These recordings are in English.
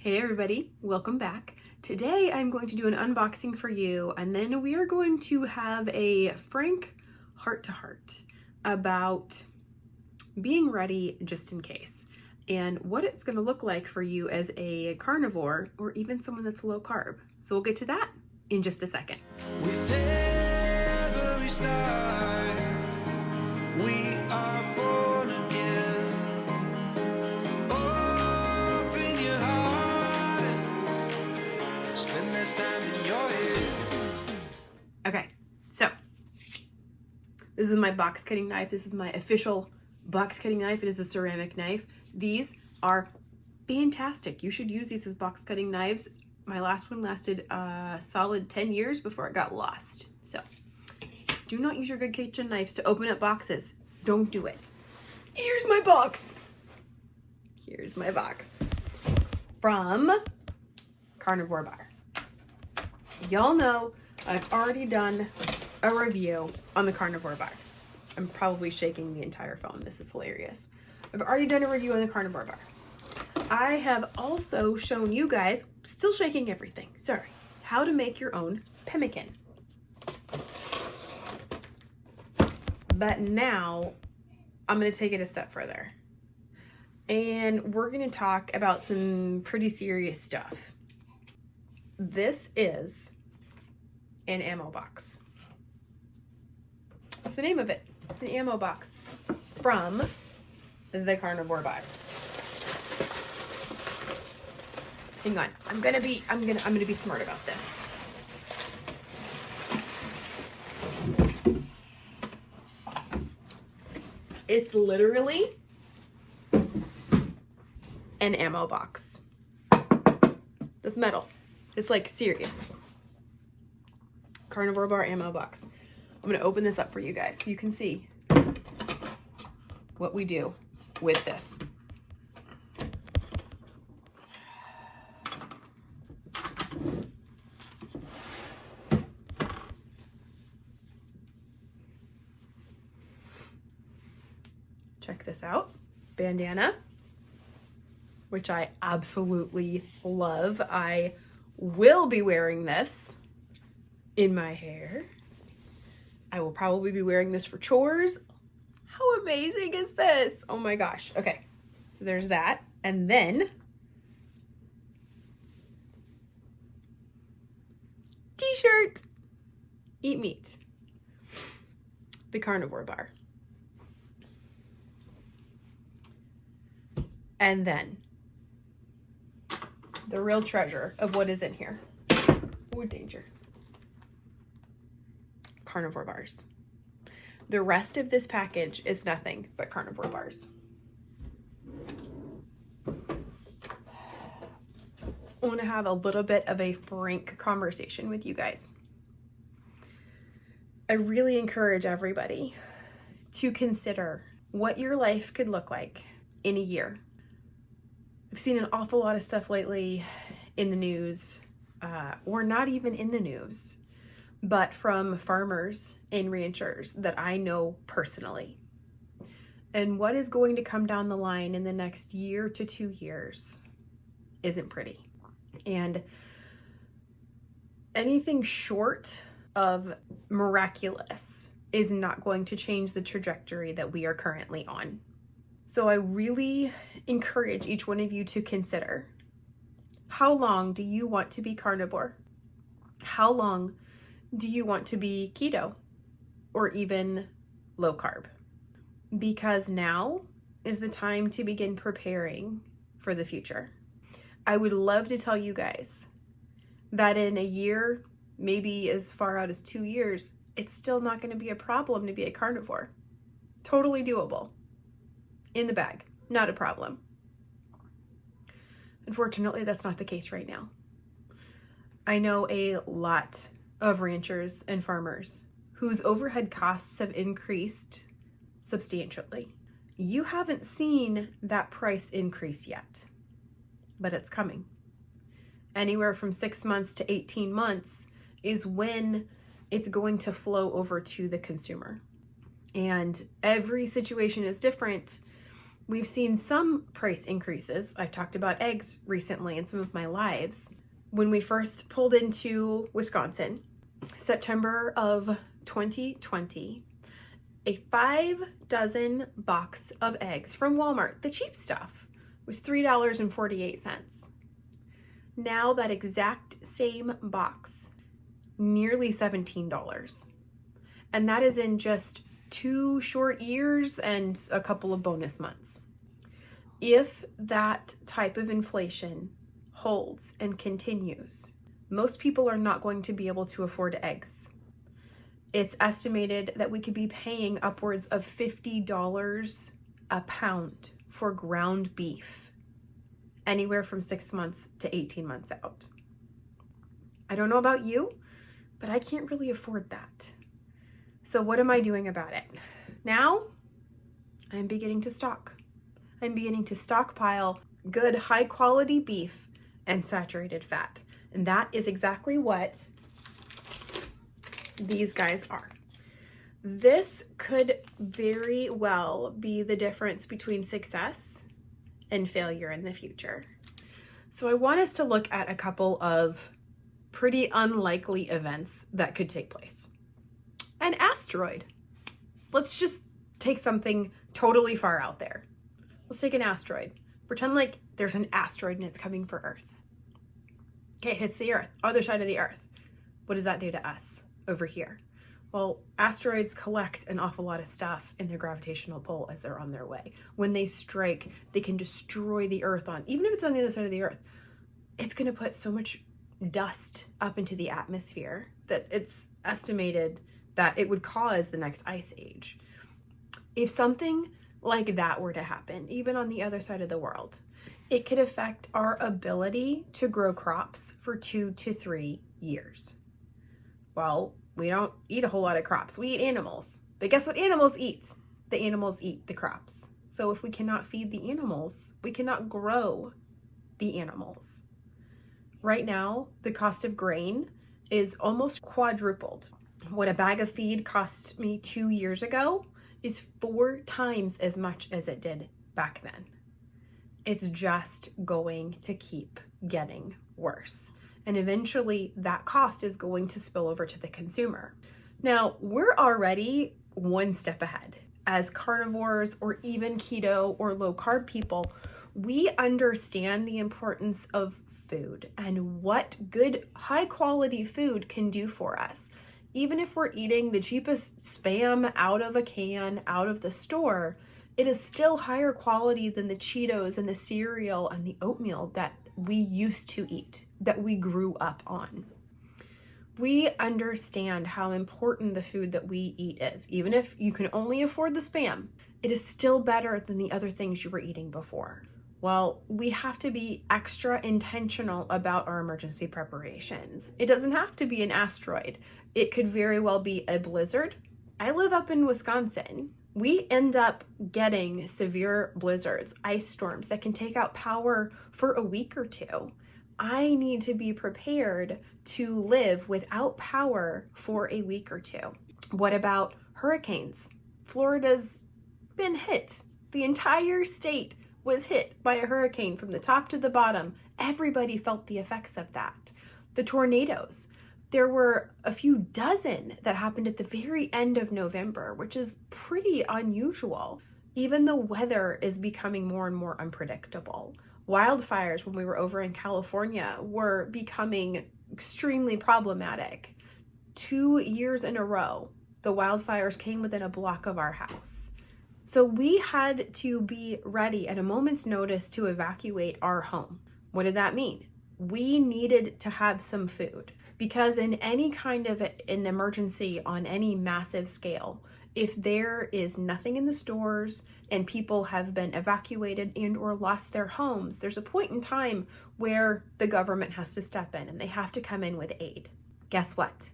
Hey everybody, welcome back. Today I'm going to do an unboxing for you, and then we are going to have a frank heart-to-heart about being ready just in case and what it's going to look like for you as a carnivore or even someone that's low carb. So we'll get to that in just a second. With every start, we are born again. Open your heart, spend this time in your head. Okay, so this is my box cutting knife. This is my official box cutting knife. It is a ceramic knife. These are fantastic. You should use these as box cutting knives. My last one lasted a solid 10 years before it got lost. So do not use your good kitchen knives to open up boxes. Don't do it. Here's my box. Here's my box from Carnivore Bar. Y'all know I've already done a review on the Carnivore Bar. I'm probably shaking the entire phone. This is hilarious. I've already done a review on the Carnivore Bar. I have also shown you guys, still shaking everything, sorry, how to make your own pemmican. But now I'm going to take it a step further. And we're going to talk about some pretty serious stuff. This is an ammo box. That's the name of it. It's an ammo box from the Carnivore Bar. Hang on. I'm gonna be smart about this. It's literally an ammo box. This metal. It's like serious. Carnivore Bar ammo box. I'm gonna open this up for you guys so you can see what we do with this. Check this out. Bandana, which I absolutely love. I will be wearing this in my hair. I will probably be wearing this for chores. How amazing is this? Oh my gosh. Okay, so there's that. And then t-shirt, eat meat, the Carnivore Bar. And then the real treasure of what is in here. Oh, danger. Carnivore bars. The rest of this package is nothing but carnivore bars. I want to have a little bit of a frank conversation with you guys. I really encourage everybody to consider what your life could look like in a year. I've seen an awful lot of stuff lately in the news, or not even in the news, but from farmers and ranchers that I know personally. And what is going to come down the line in the next year to 2 years isn't pretty. And anything short of miraculous is not going to change the trajectory that we are currently on. So I really encourage each one of you to consider, how long do you want to be carnivore? How long do you want to be keto or even low carb? Because now is the time to begin preparing for the future. I would love to tell you guys that in a year, maybe as far out as 2 years, it's still not going to be a problem to be a carnivore. Totally doable. In the bag, not a problem. Unfortunately, that's not the case right now. I know a lot of ranchers and farmers whose overhead costs have increased substantially. You haven't seen that price increase yet, but it's coming. Anywhere from 6 months to 18 months is when it's going to flow over to the consumer. And every situation is different. We've seen some price increases. I've talked about eggs recently in some of my lives. When we first pulled into Wisconsin, September of 2020, a 5 dozen box of eggs from Walmart, the cheap stuff, was $3.48. Now that exact same box, nearly $17. And that is in just 2 short years and a couple of bonus months. If that type of inflation holds and continues, most people are not going to be able to afford eggs. It's estimated that we could be paying upwards of $50 a pound for ground beef, anywhere from 6 months to 18 months out. I don't know about you, but I can't really afford that. So what am I doing about it? Now, I'm beginning to stock. I'm beginning to stockpile good high quality beef and saturated fat. And that is exactly what these guys are. This could very well be the difference between success and failure in the future. So I want us to look at a couple of pretty unlikely events that could take place. An asteroid. Let's just take something totally far out there. Let's take an asteroid. Pretend like there's an asteroid and it's coming for Earth. Okay, it hits the Earth, other side of the Earth. What does that do to us over here? Well, asteroids collect an awful lot of stuff in their gravitational pull as they're on their way. When they strike, they can destroy the Earth even if it's on the other side of the Earth, it's gonna put so much dust up into the atmosphere that it's estimated that it would cause the next ice age. If something like that were to happen, even on the other side of the world, it could affect our ability to grow crops for 2 to 3 years. Well, we don't eat a whole lot of crops. We eat animals. But guess what animals eat? The animals eat the crops. So if we cannot feed the animals, we cannot grow the animals. Right now, the cost of grain is almost quadrupled. What a bag of feed cost me 2 years ago is 4 times as much as it did back then. It's just going to keep getting worse. And eventually that cost is going to spill over to the consumer. Now, we're already one step ahead. As carnivores or even keto or low carb people, we understand the importance of food and what good high quality food can do for us. Even if we're eating the cheapest Spam out of a can, out of the store, it is still higher quality than the Cheetos and the cereal and the oatmeal that we used to eat, that we grew up on. We understand how important the food that we eat is. Even if you can only afford the Spam, it is still better than the other things you were eating before. Well, we have to be extra intentional about our emergency preparations. It doesn't have to be an asteroid. It could very well be a blizzard. I live up in Wisconsin. We end up getting severe blizzards, ice storms that can take out power for a week or 2. I need to be prepared to live without power for a week or 2. What about hurricanes? Florida's been hit. The entire state was hit by a hurricane from the top to the bottom. Everybody felt the effects of that. The tornadoes. There were a few dozen that happened at the very end of November, which is pretty unusual. Even the weather is becoming more and more unpredictable. Wildfires, when we were over in California, were becoming extremely problematic. 2 years in a row, the wildfires came within a block of our house. So we had to be ready at a moment's notice to evacuate our home. What did that mean? We needed to have some food. Because in any kind of an emergency on any massive scale, if there is nothing in the stores and people have been evacuated and or lost their homes, there's a point in time where the government has to step in and they have to come in with aid. Guess what?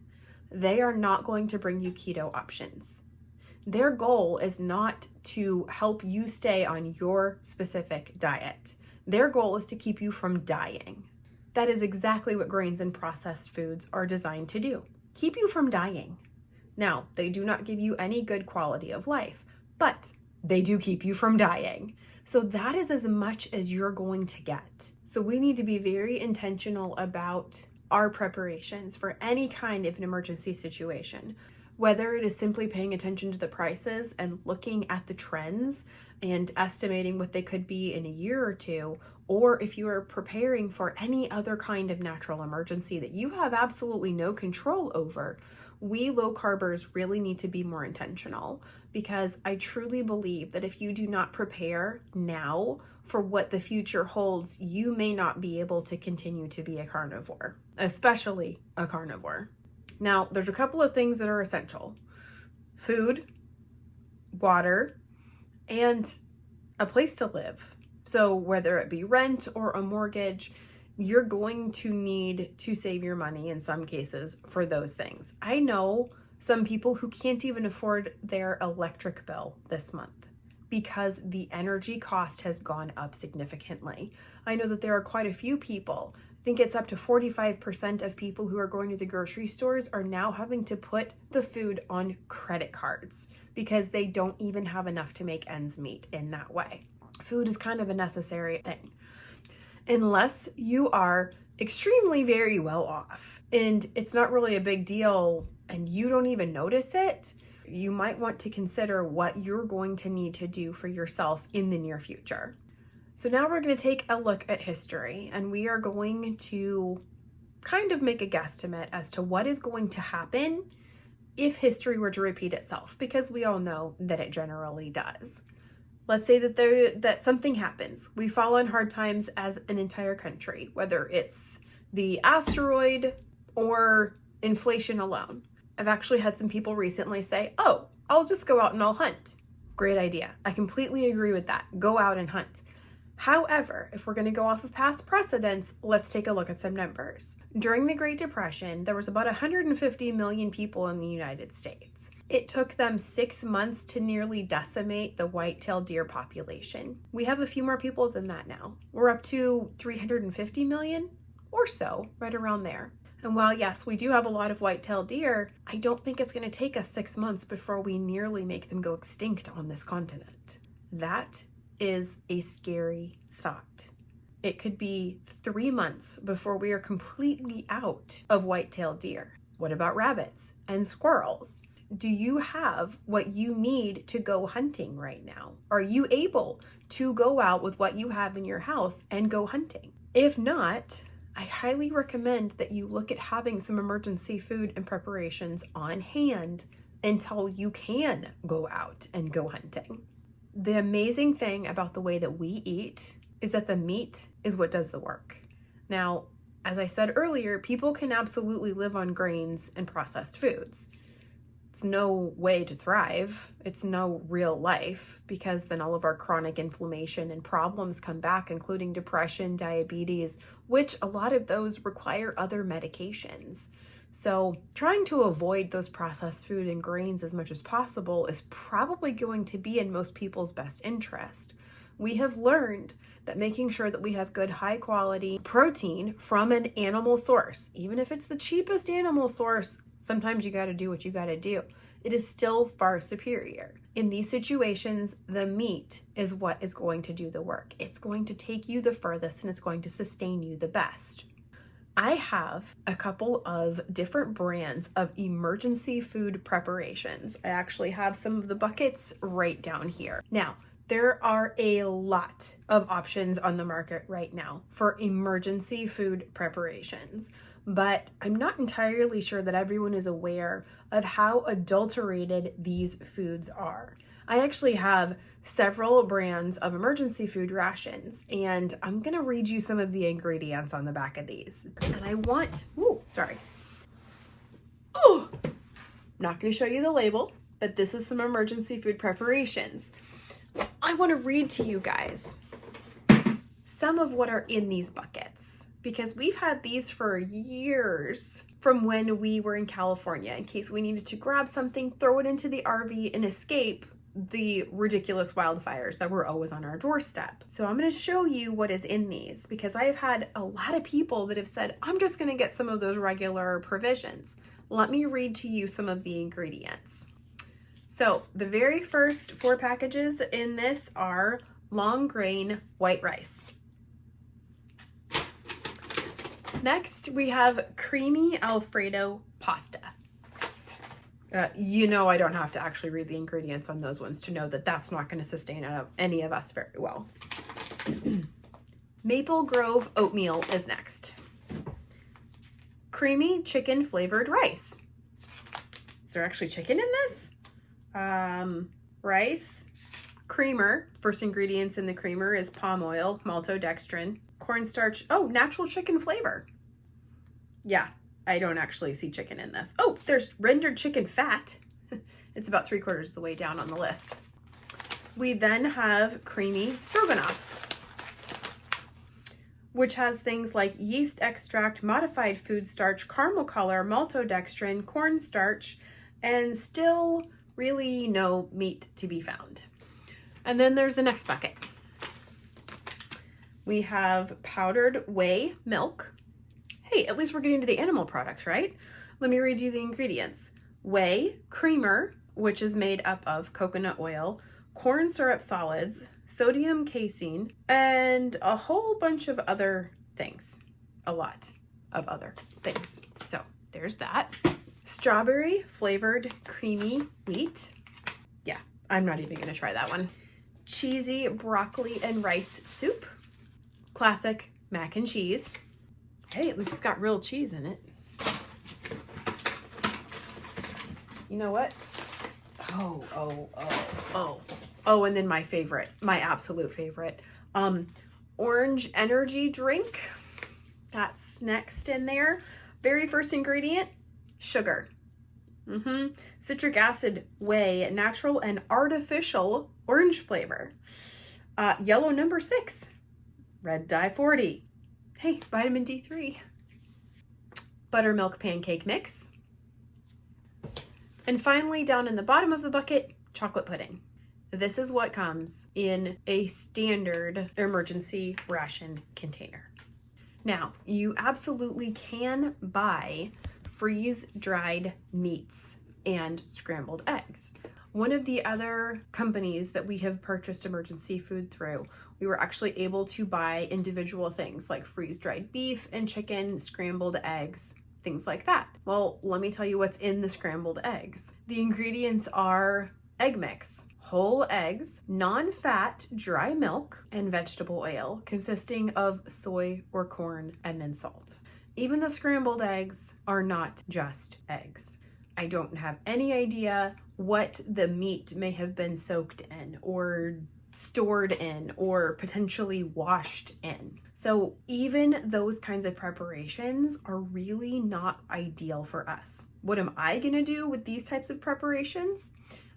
They are not going to bring you keto options. Their goal is not to help you stay on your specific diet. Their goal is to keep you from dying. That is exactly what grains and processed foods are designed to do. Keep you from dying. Now, they do not give you any good quality of life, but they do keep you from dying. So that is as much as you're going to get. So we need to be very intentional about our preparations for any kind of an emergency situation. Whether it is simply paying attention to the prices and looking at the trends and estimating what they could be in a year or two, or if you are preparing for any other kind of natural emergency that you have absolutely no control over, we low carbers really need to be more intentional, because I truly believe that if you do not prepare now for what the future holds, you may not be able to continue to be a carnivore, especially a carnivore. Now, there's a couple of things that are essential: food, water, and a place to live. So whether it be rent or a mortgage, you're going to need to save your money in some cases for those things. I know some people who can't even afford their electric bill this month because the energy cost has gone up significantly. I know that there are quite a few people, I think it's up to 45% of people who are going to the grocery stores are now having to put the food on credit cards because they don't even have enough to make ends meet in that way. Food is kind of a necessary thing. Unless you are extremely very well off and it's not really a big deal and you don't even notice it, you might want to consider what you're going to need to do for yourself in the near future. So now we're going to take a look at history, and we are going to kind of make a guesstimate as to what is going to happen if history were to repeat itself, because we all know that it generally does. Let's say that something happens. We fall on hard times as an entire country, whether it's the asteroid or inflation alone. I've actually had some people recently say, oh, I'll just go out and I'll hunt. Great idea. I completely agree with that. Go out and hunt. However, if we're going to go off of past precedents, let's take a look at some numbers. During the Great Depression, there was about 150 million people in the United States. It took them 6 months to nearly decimate the white-tailed deer population. We have a few more people than that now. We're up to 350 million or so, right around there. And while yes, we do have a lot of white-tailed deer, I don't think it's going to take us 6 months before we nearly make them go extinct on this continent. That is a scary thought. It could be 3 months before we are completely out of white-tailed deer. What about rabbits and squirrels? Do you have what you need to go hunting right now? Are you able to go out with what you have in your house and go hunting? If not, I highly recommend that you look at having some emergency food and preparations on hand until you can go out and go hunting. The amazing thing about the way that we eat is that the meat is what does the work. Now, as I said earlier, people can absolutely live on grains and processed foods. It's no way to thrive. It's no real life, because then all of our chronic inflammation and problems come back, including depression, diabetes, which a lot of those require other medications. So trying to avoid those processed food and grains as much as possible is probably going to be in most people's best interest. We have learned that making sure that we have good high quality protein from an animal source, even if it's the cheapest animal source, sometimes you got to do what you got to do. It is still far superior. In these situations, the meat is what is going to do the work. It's going to take you the furthest and it's going to sustain you the best. I have a couple of different brands of emergency food preparations. I actually have some of the buckets right down here. Now, there are a lot of options on the market right now for emergency food preparations, but I'm not entirely sure that everyone is aware of how adulterated these foods are. I actually have several brands of emergency food rations, and I'm gonna read you some of the ingredients on the back of these. And I want, not gonna show you the label, but this is some emergency food preparations. I wanna read to you guys some of what are in these buckets, because we've had these for years from when we were in California, in case we needed to grab something, throw it into the RV and escape the ridiculous wildfires that were always on our doorstep. So I'm going to show you what is in these, because I have had a lot of people that have said, I'm just going to get some of those regular provisions. Let me read to you some of the ingredients. So the very first 4 packages in this are long grain white rice. Next, we have creamy Alfredo pasta. You know I don't have to actually read the ingredients on those ones to know that that's not going to sustain any of us very well. Maple Grove oatmeal is next. Creamy chicken flavored rice. Is there actually chicken in this? Rice, creamer. First ingredients in the creamer is palm oil, maltodextrin, cornstarch. Oh, natural chicken flavor. Yeah, I don't actually see chicken in this. Oh, there's rendered chicken fat. It's about 3/4 of the way down on the list. We then have creamy stroganoff, which has things like yeast extract, modified food starch, caramel color, maltodextrin, cornstarch, and still really no meat to be found. And then there's the next bucket. We have powdered whey milk. Hey, at least we're getting to the animal products, right? Let me read you the ingredients. Whey, creamer, which is made up of coconut oil, corn syrup solids, sodium casein, and a whole bunch of other things. A lot of other things. So there's that. Strawberry flavored creamy wheat. Yeah, I'm not even gonna try that one. Cheesy broccoli and rice soup. Classic mac and cheese. Hey, at least it's got real cheese in it. You know what? Oh, and then my favorite, my absolute favorite. Orange energy drink. That's next in there. Very first ingredient, sugar. Citric acid, whey, natural and artificial orange flavor. Yellow number 6, red dye 40. Hey, vitamin D3. Buttermilk pancake mix. And finally, down in the bottom of the bucket, chocolate pudding. This is what comes in a standard emergency ration container. Now, you absolutely can buy freeze-dried meats and scrambled eggs. One of the other companies that we have purchased emergency food through, we were actually able to buy individual things like freeze-dried beef and chicken, scrambled eggs, things like that. Well, let me tell you what's in the scrambled eggs. The ingredients are egg mix, whole eggs, non-fat dry milk, and vegetable oil consisting of soy or corn and then salt. Even the scrambled eggs are not just eggs. I don't have any idea what the meat may have been soaked in or stored in or potentially washed in. So even those kinds of preparations are really not ideal for us. What am I gonna do with these types of preparations?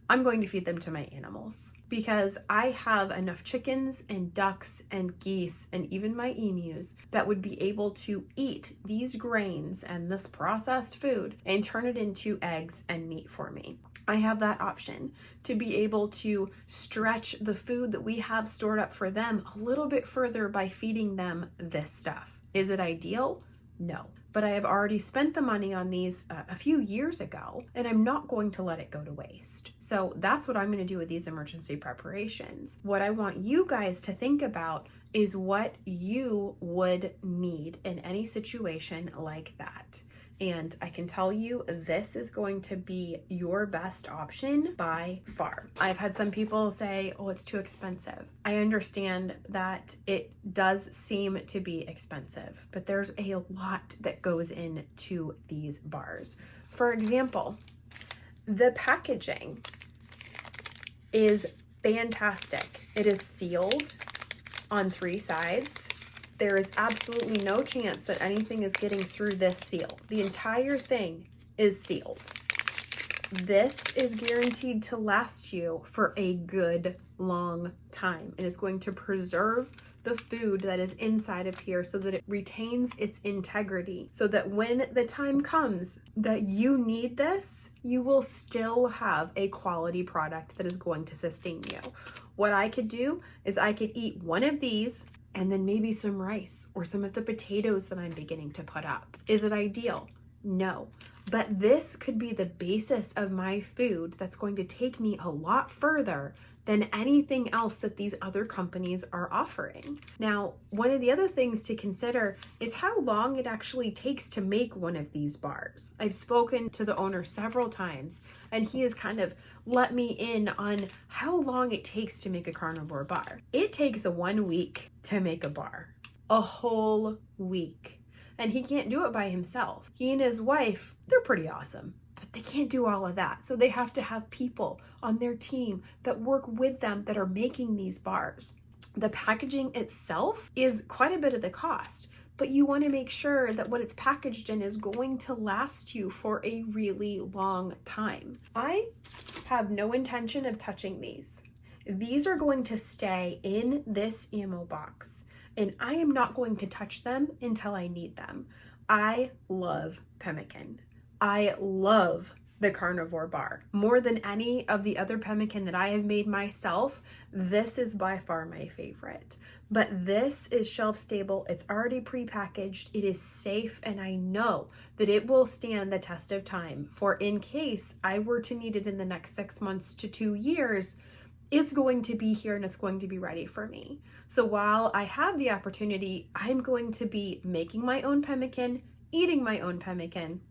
I'm going to feed them to my animals because I have enough chickens and ducks and geese and even my emus that would be able to eat these grains and this processed food and turn it into eggs and meat for me. I have that option to be able to stretch the food that we have stored up for them a little bit further by feeding them this stuff. Is it ideal? No. But I have already spent the money on these a few years ago, and I'm not going to let it go to waste. So that's what I'm going to do with these emergency preparations. What I want you guys to think about is what you would need in any situation like that. And I can tell you this is going to be your best option by far. I've had some people say, oh, it's too expensive. I understand that it does seem to be expensive, but there's a lot that goes into these bars. For example, the packaging is fantastic. It is sealed on 3 sides. There is absolutely no chance that anything is getting through this seal. The entire thing is sealed. This is guaranteed to last you for a good long time. It is going to preserve the food that is inside of here so that it retains its integrity, so that when the time comes that you need this, you will still have a quality product that is going to sustain you. What I could do is I could eat one of these and then maybe some rice or some of the potatoes that I'm beginning to put up. Is it ideal? No. But this could be the basis of my food that's going to take me a lot further than anything else that these other companies are offering. Now, one of the other things to consider is how long it actually takes to make one of these bars. I've spoken to the owner several times, and he has kind of let me in on how long it takes to make a carnivore bar. It takes 1 week to make a bar. A whole week. And he can't do it by himself. He and his wife, they're pretty awesome, but they can't do all of that. So they have to have people on their team that work with them that are making these bars. The packaging itself is quite a bit of the cost, but you want to make sure that what it's packaged in is going to last you for a really long time. I have no intention of touching these. These are going to stay in this ammo box, and I am not going to touch them until I need them. I love pemmican. I love the carnivore bar. More than any of the other pemmican that I have made myself, this is by far my favorite. But this is shelf stable, it's already pre-packaged, it is safe, and I know that it will stand the test of time. For in case I were to need it in the next 6 months to 2 years, it's going to be here and it's going to be ready for me. So while I have the opportunity, I'm going to be making my own pemmican, eating my own pemmican,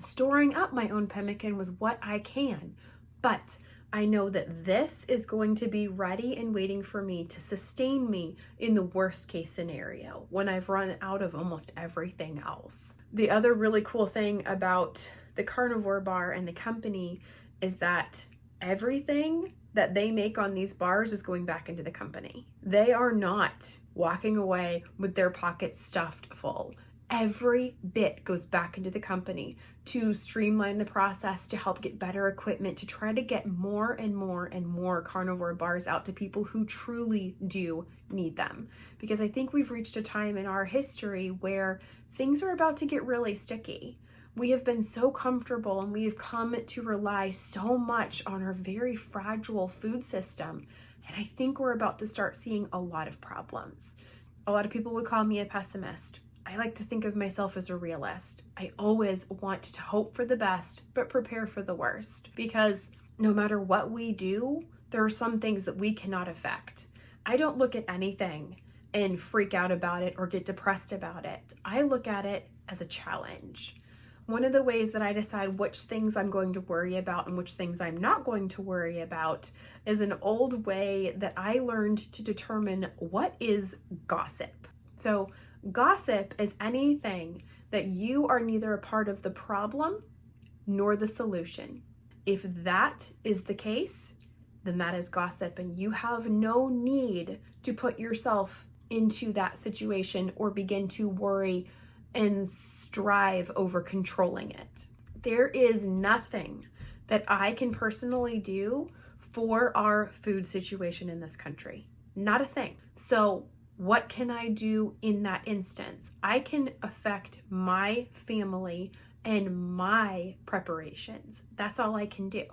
storing up my own pemmican with what I can. But I know that this is going to be ready and waiting for me to sustain me in the worst case scenario when I've run out of almost everything else. The other really cool thing about the carnivore bar and the company is that everything that they make on these bars is going back into the company. They are not walking away with their pockets stuffed full. Every bit goes back into the company to streamline the process, to help get better equipment, to try to get more and more and more carnivore bars out to people who truly do need them. Because I think we've reached a time in our history where things are about to get really sticky. We have been so comfortable and we have come to rely so much on our very fragile food system. And I think we're about to start seeing a lot of problems. A lot of people would call me a pessimist. I like to think of myself as a realist. I always want to hope for the best, but prepare for the worst. Because no matter what we do, there are some things that we cannot affect. I don't look at anything and freak out about it or get depressed about it. I look at it as a challenge. One of the ways that I decide which things I'm going to worry about and which things I'm not going to worry about is an old way that I learned to determine what is gossip. So gossip is anything that you are neither a part of the problem nor the solution. If that is the case, then that is gossip, and you have no need to put yourself into that situation or begin to worry and strive over controlling it. There is nothing that I can personally do for our food situation in this country. Not a thing. So what can I do in that instance? I can affect my family and my preparations. That's all I can do.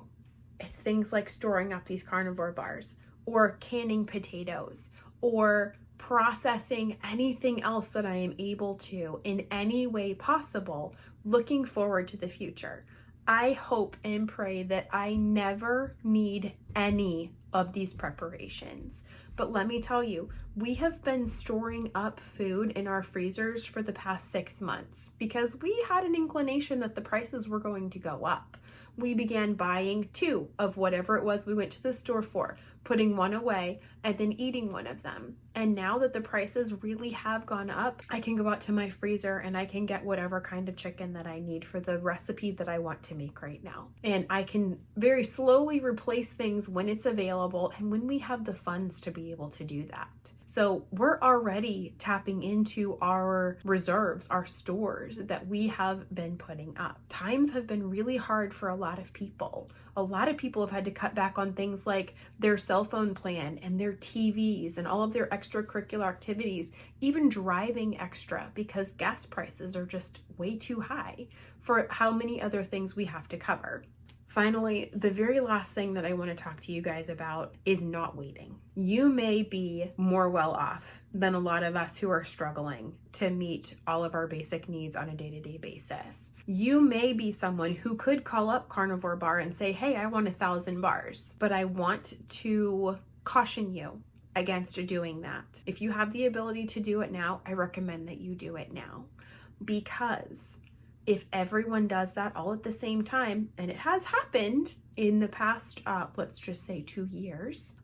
It's things like storing up these carnivore bars or canning potatoes or processing anything else that I am able to in any way possible, looking forward to the future. I hope and pray that I never need any of these preparations. But let me tell you, we have been storing up food in our freezers for the past 6 months because we had an inclination that the prices were going to go up. We began buying 2 of whatever it was we went to the store for, putting one away and then eating one of them. And now that the prices really have gone up, I can go out to my freezer and I can get whatever kind of chicken that I need for the recipe that I want to make right now. And I can very slowly replace things when it's available and when we have the funds to be able to do that. So we're already tapping into our reserves, our stores that we have been putting up. Times have been really hard for a lot of people. A lot of people have had to cut back on things like their cell phone plan and their TVs and all of their extracurricular activities, even driving extra because gas prices are just way too high for how many other things we have to cover. Finally, the very last thing that I want to talk to you guys about is not waiting. You may be more well off than a lot of us who are struggling to meet all of our basic needs on a day-to-day basis. You may be someone who could call up Carnivore Bar and say, hey, I want 1,000 bars, but I want to caution you against doing that. If you have the ability to do it now, I recommend that you do it now, because if everyone does that all at the same time, and it has happened in the past, let's just say 2 years,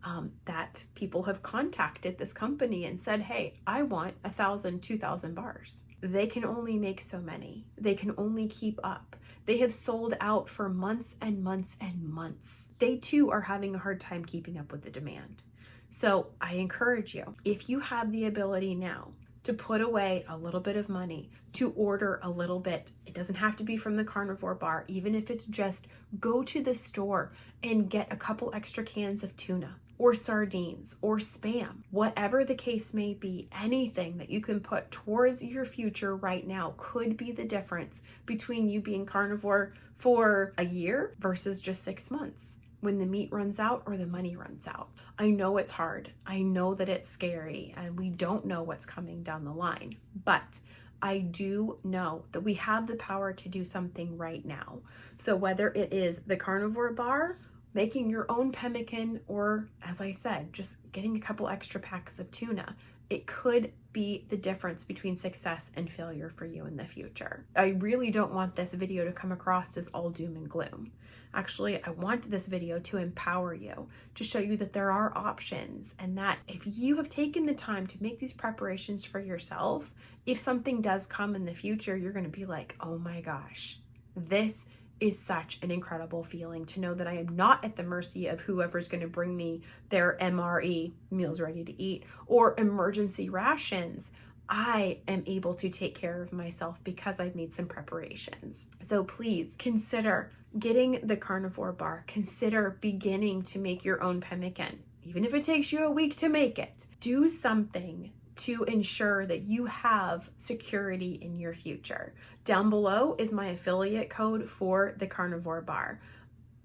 that people have contacted this company and said, hey, I want 1,000, 2,000 bars. They can only make so many. They can only keep up. They have sold out for months and months and months. They too are having a hard time keeping up with the demand. So I encourage you, if you have the ability now to put away a little bit of money, to order a little bit. It doesn't have to be from the Carnivore Bar, even if it's just go to the store and get a couple extra cans of tuna or sardines or Spam. Whatever the case may be, anything that you can put towards your future right now could be the difference between you being carnivore for a year versus just 6 months, when the meat runs out or the money runs out. I know it's hard. I know that it's scary and we don't know what's coming down the line, but I do know that we have the power to do something right now. So whether it is the Carnivore Bar, making your own pemmican, or as I said, just getting a couple extra packs of tuna, it could be the difference between success and failure for you in the future. I really don't want this video to come across as all doom and gloom. Actually, I want this video to empower you, to show you that there are options, and that if you have taken the time to make these preparations for yourself, if something does come in the future, you're going to be like, oh my gosh, this is such an incredible feeling to know that I am not at the mercy of whoever's going to bring me their MRE, meals ready to eat, or emergency rations. I am able to take care of myself because I've made some preparations. So please consider getting the Carnivore Bar. Consider beginning to make your own pemmican, even if it takes you a week to make it. Do something to ensure that you have security in your future. Down below is my affiliate code for the Carnivore Bar.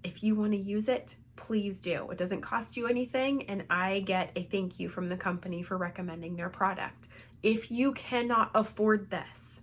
If you want to use it, please do. It doesn't cost you anything, and I get a thank you from the company for recommending their product. If you cannot afford this,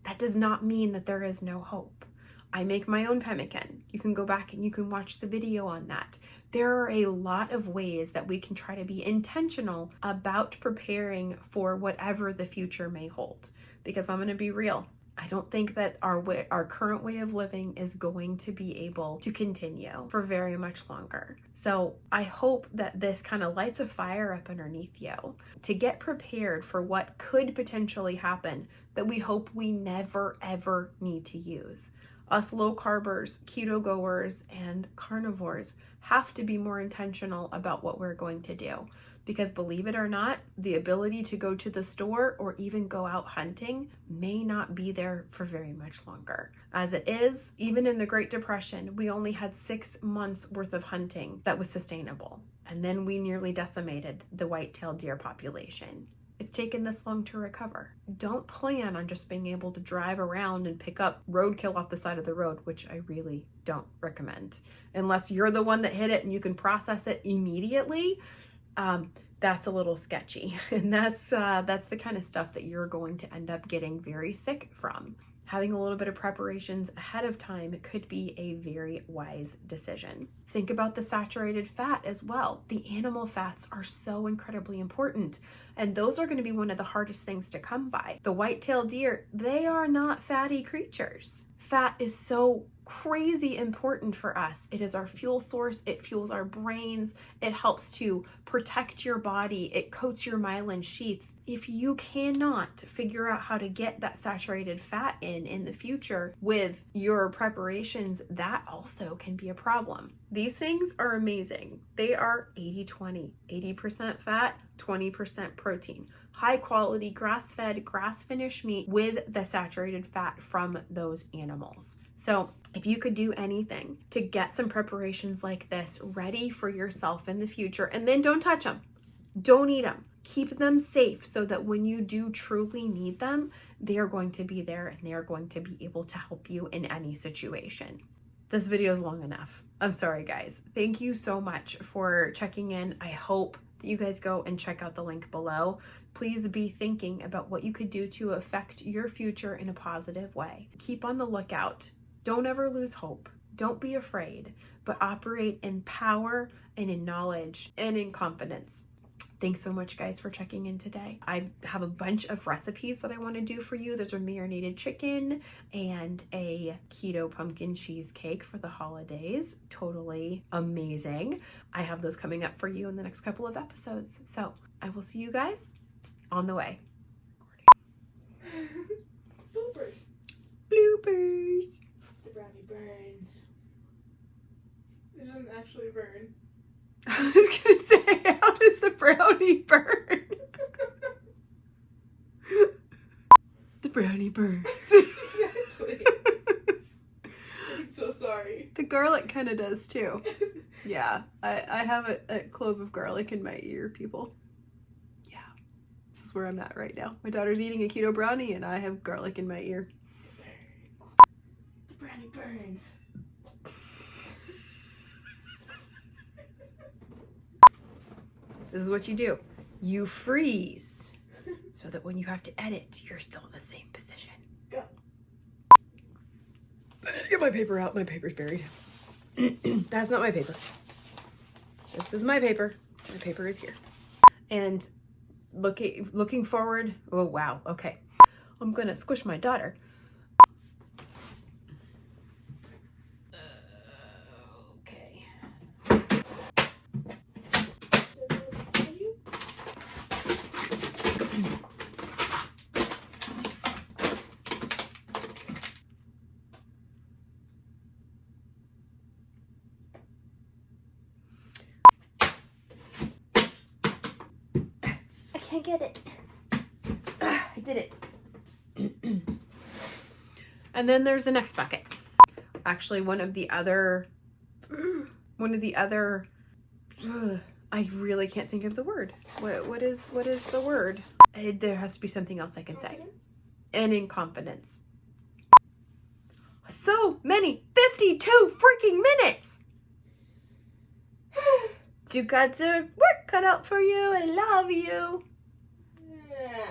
that does not mean that there is no hope. I make my own pemmican. You can go back and you can watch the video on that. There are a lot of ways that we can try to be intentional about preparing for whatever the future may hold. Because I'm going to be real, I don't think that our current way of living is going to be able to continue for very much longer. So I hope that this kind of lights a fire up underneath you to get prepared for what could potentially happen that we hope we never ever need to use. Us low carbers, keto goers, and carnivores have to be more intentional about what we're going to do. Because believe it or not, the ability to go to the store or even go out hunting may not be there for very much longer. As it is, even in the Great Depression, we only had 6 months worth of hunting that was sustainable. And then we nearly decimated the white-tailed deer population. It's taken this long to recover. Don't plan on just being able to drive around and pick up roadkill off the side of the road, which I really don't recommend. Unless you're the one that hit it and you can process it immediately, that's a little sketchy. And that's the kind of stuff that you're going to end up getting very sick from. Having a little bit of preparations ahead of time could be a very wise decision. Think about the saturated fat as well. The animal fats are so incredibly important, and those are going to be one of the hardest things to come by. The white-tailed deer, they are not fatty creatures. Fat is so crazy important for us. It is our fuel source. It fuels our brains. It helps to protect your body. It coats your myelin sheaths. If you cannot figure out how to get that saturated fat in the future with your preparations, that also can be a problem. These things are amazing. They are 80-20, 80% fat, 20% protein. High quality grass-fed, grass-finished meat with the saturated fat from those animals. So if you could do anything to get some preparations like this ready for yourself in the future, and then don't touch them, don't eat them, keep them safe so that when you do truly need them, they are going to be there and they are going to be able to help you in any situation. this video is long enough. I'm sorry, guys. Thank you so much for checking in. I hope that you guys go and check out the link below. Please be thinking about what you could do to affect your future in a positive way. Keep on the lookout. Don't ever lose hope. Don't be afraid, but operate in power and in knowledge and in confidence. Thanks so much, guys, for checking in today. I have a bunch of recipes that I want to do for you. There's a marinated chicken and a keto pumpkin cheesecake for the holidays. Totally amazing. I have those coming up for you in the next couple of episodes. So I will see you guys on the way. Bloopers. Bloopers. The brownie burns. It doesn't actually burn. I was gonna say, how does the brownie burn? The brownie burns. Exactly. I'm so sorry. The garlic kind of does too. Yeah, I have a clove of garlic in my ear, people. Yeah, this is where I'm at right now. My daughter's eating a keto brownie and I have garlic in my ear. The brownie burns. This is what you do. You freeze so that when you have to edit, you're still in the same position. Go. Get my paper out. My paper's buried. That's not my paper. This is my paper. My paper is here. And looking forward. Oh, wow. Okay. I'm going to squish my daughter. Okay. I can't get it. I did it. And then there's the next bucket. Actually, one of the other, I really can't think of the word. What is the word? There has to be something else I can say. And in confidence. So many, 52 freaking minutes. You got your work cut out for you. I love you. Yeah.